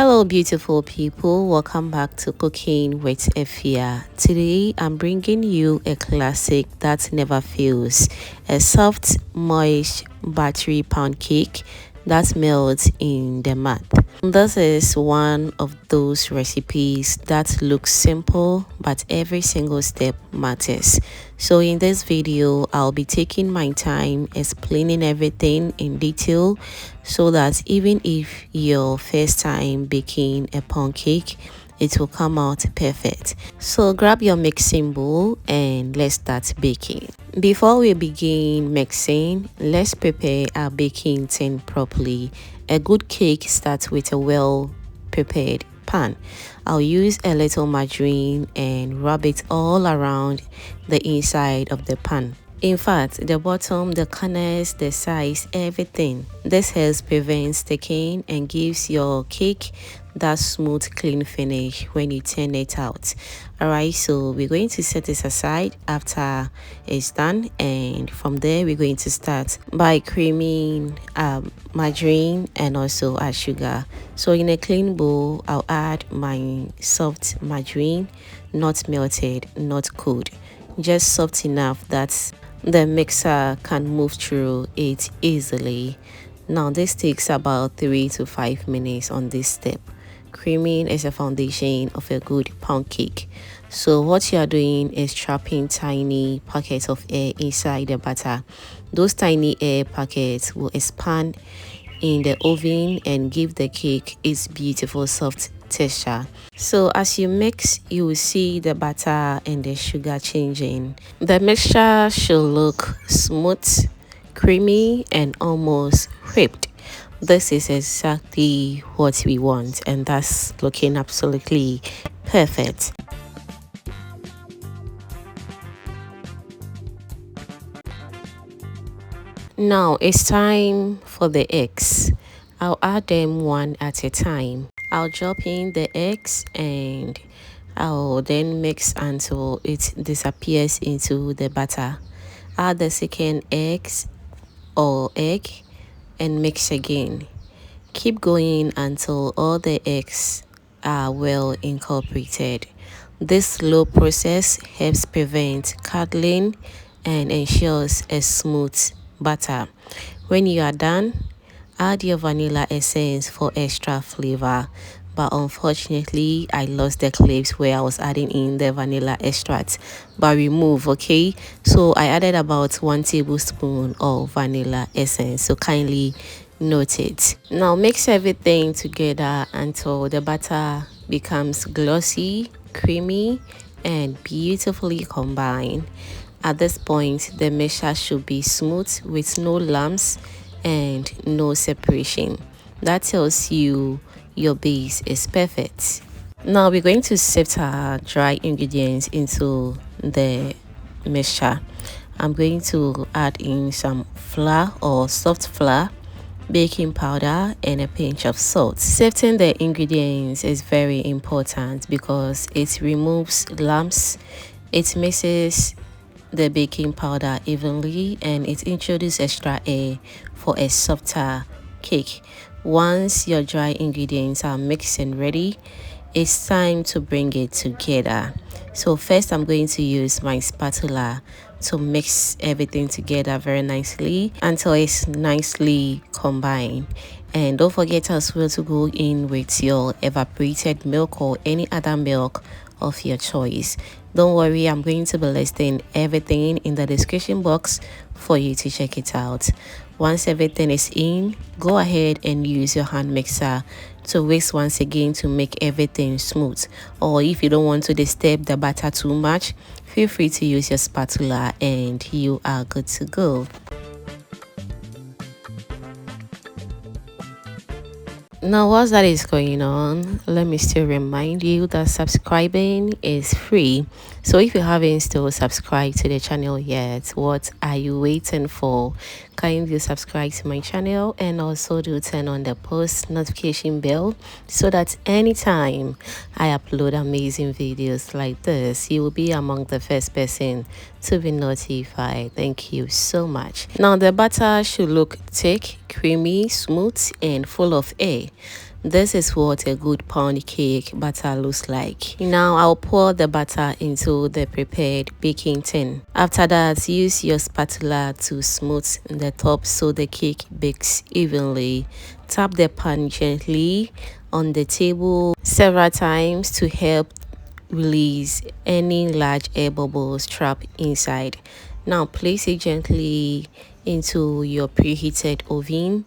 Hello beautiful people, welcome back to Cooking with Efya. Today I'm bringing you a classic that never fails, a soft moist buttery pound cake that melts in the mouth. This is one of those recipes that looks simple but every single step matters. So in this video I'll be taking my time explaining everything in detail so that even if your first time baking a pound cake, it will come out perfect. So grab your mixing bowl and let's start baking. Before we begin mixing, let's prepare our baking tin properly. A good cake starts with a well prepared pan. I'll use a little margarine and rub it all around the inside of the pan. In fact, the bottom, the corners, the sides, everything. This helps prevent sticking and gives your cake that smooth, clean finish when you turn it out. Alright, so we're going to set this aside after it's done, and from there we're going to start by creaming margarine and also add sugar. So in a clean bowl, I'll add my soft margarine, not melted, not cold, just soft enough that the mixer can move through it easily. Now this takes about 3 to 5 minutes on this step. Creaming is a foundation of a good pound cake. So what you are doing is trapping tiny pockets of air inside the batter. Those tiny air pockets will expand in the oven and give the cake its beautiful soft texture. So as you mix, you will see the butter and the sugar changing. The mixture should look smooth, creamy, and almost whipped. This is exactly what we want, and that's looking absolutely perfect. Now it's time for the eggs. I'll add them one at a time. I'll drop in the eggs and I'll then mix until it disappears into the batter. Add the second egg and mix again. Keep going until all the eggs are well incorporated. This slow process helps prevent curdling and ensures a smooth batter. When you are done, add your vanilla essence for extra flavor, but unfortunately I lost the clips where I was adding in the vanilla extract, but remove. Okay, so I added about 1 tablespoon of vanilla essence, so kindly note it. Now mix everything together until the batter becomes glossy, creamy, and beautifully combined. At this point, the mixture should be smooth with no lumps and no separation. That tells you your base is perfect. Now we're going to sift our dry ingredients into the mixture. I'm going to add in some flour or soft flour, baking powder, and a pinch of salt. Sifting the ingredients is very important because it removes lumps, it mixes the baking powder evenly, and it introduces extra air for a softer cake. Once your dry ingredients are mixed and ready, it's time to bring it together. So first I'm going to use my spatula to mix everything together very nicely until it's nicely combined. And don't forget as well to go in with your evaporated milk or any other milk of your choice. Don't worry, I'm going to be listing everything in the description box for you to check it out. Once everything is in, go ahead and use your hand mixer to whisk once again to make everything smooth. Or if you don't want to disturb the batter too much, feel free to use your spatula and you are good to go. Now whilst that is going on, let me still remind you that subscribing is free. So if you haven't still subscribed to the channel yet, what are you waiting for? Kindly subscribe to my channel and also do turn on the post notification bell so that anytime I upload amazing videos like this, you will be among the first person to be notified. Thank you so much. Now the batter should look thick, creamy, smooth, and full of air. This is what a good pound cake batter looks like. Now I'll pour the batter into the prepared baking tin. After that, use your spatula to smooth the top so the cake bakes evenly. Tap the pan gently on the table several times to help release any large air bubbles trapped inside. Now place it gently into your preheated oven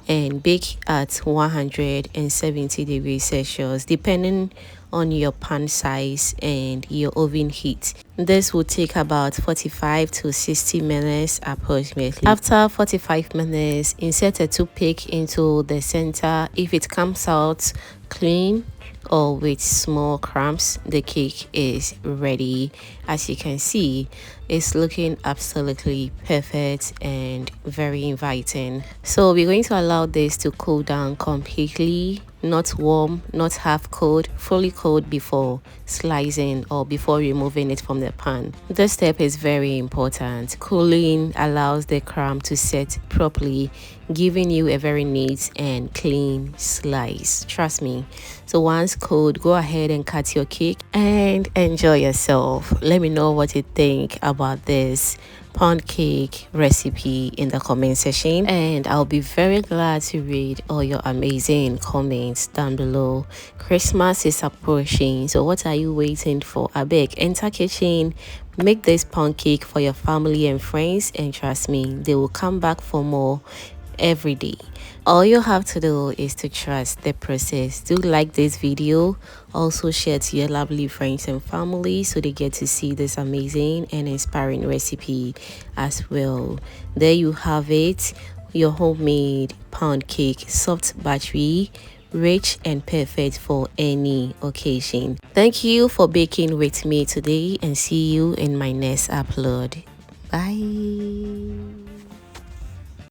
and bake at 170 degrees Celsius depending on your pan size and your oven heat. This will take about 45 to 60 minutes approximately. After 45 minutes, insert a toothpick into the center. If it comes out clean or with small crumbs, the cake is ready. As you can see, it's looking absolutely perfect and very inviting. So we're going to allow this to cool down completely, not warm, not half cold, fully cold before slicing or before removing it from the pan. This step is very important. Cooling allows the crumb to set properly, giving you a very neat and clean slice. Trust me. So once cold, go ahead and cut your cake and enjoy yourself. Let me know what you think about this pound cake recipe in the comment section, and I'll be very glad to read all your amazing comments down below. Christmas is approaching, so what are you waiting for? Abeg, enter kitchen, make this pound cake for your family and friends, and trust me, they will come back for more every day. All you have to do is to trust the process. Do like this video, also share to your lovely friends and family so they get to see this amazing and inspiring recipe as well. There you have it, your homemade pound cake, soft buttery, rich and perfect for any occasion. Thank you for baking with me today, and see you in my next upload. Bye.